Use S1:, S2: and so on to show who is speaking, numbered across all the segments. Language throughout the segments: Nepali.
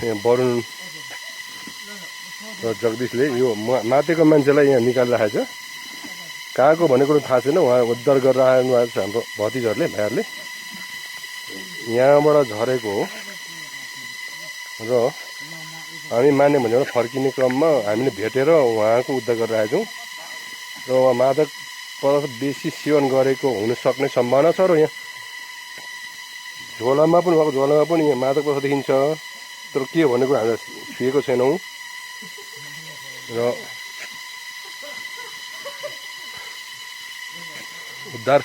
S1: यहाँ वरुण र जगदीशले यो मातेको मान्छेलाई यहाँ निकालिराखेको छ। कहाँको भन्ने कुरो थाहा छैन, उहाँ उद्धार गरेर आउनु भएको छ हाम्रो भतिजहरूले, भाइहरूले। यहाँबाट झरेको हो र हामी माने भनेर फर्किने क्रममा हामीले भेटेर उहाँको उद्धार गरिरहेको छौँ। र उहाँ मादक पदार्थ बेसी सेवन गरेको हुन सक्ने सम्भावना छ र यहाँ झोलामा पनि उहाँको झोलामा पनि यहाँ मादक पदार्थ देखिन्छ, तर के भन्ने कुरो हामीले छुएको छैनौँ। र उद्धार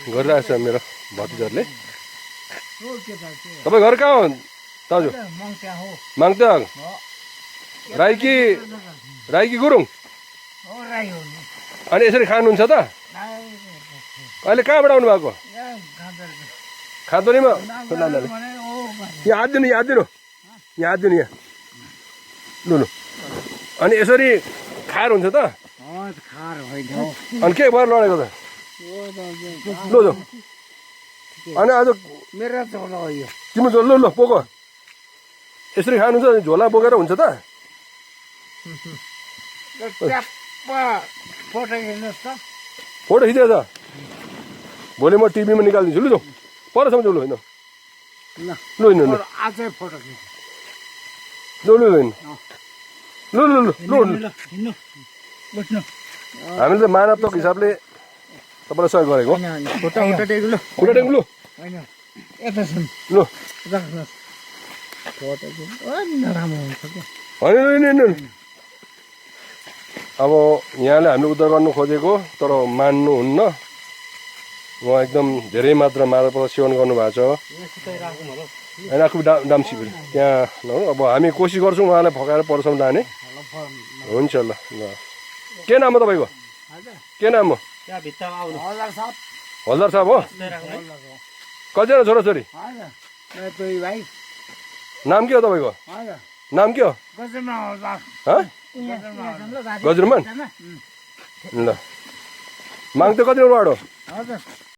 S1: गरिरहेको छ मेरो भतिजहरूले। तपाईँ घर कहाँ हो दाजु? माङत्याङ। राईकी गुरुङ। अनि यसरी खानुहुन्छ त? अहिले कहाँबाट आउनु भएको? खाँदोनीमा। यहाँ हात दिनु, यहाँ हात दिनु यहाँ। लु लु, अनि यसरी खाएर हुन्छ त? अनि के भएर लडेको त? लु लु, अनि आज
S2: मेरो झोला हो यो।
S1: तिम्रो झोला? लु पोको, यसरी खानुहुन्छ? झोला बोकेर हुन्छ त? फोटो खिचेको छ? भोलि म टिभीमा निकालिदिन्छु। लु जाउँ परसम्म जाउँ। लु होइन, लु हिँड्नु, लु
S2: आजै फोटो खिच।
S1: लु लु लु लु लु लु लु। हामीले त मानवताको हिसाबले तपाईँलाई सहयोग गरेको।
S2: खुट्टा टेक्नु।
S1: लु लु होइन। अब यहाँले हामीले उद्धार गर्नु खोजेको तर मान्नुहुन्न। उहाँ एकदम धेरै मात्रा मादक पदार्थ सेवन गर्नुभएको छ। होइन आफू डाम्सी त्यहाँ ल। अब हामी कोसिस गर्छौँ उहाँलाई फकाएर परसम्म लाने। हुन्छ ल ल। के नाम हो तपाईँको? के नाम हो? हलदार साहब हो? कतिजना छोराछोरी? नाम के हो तपाईँको? नाम के हो? गजरुमान। ल माग्दै कति वार्ड हो?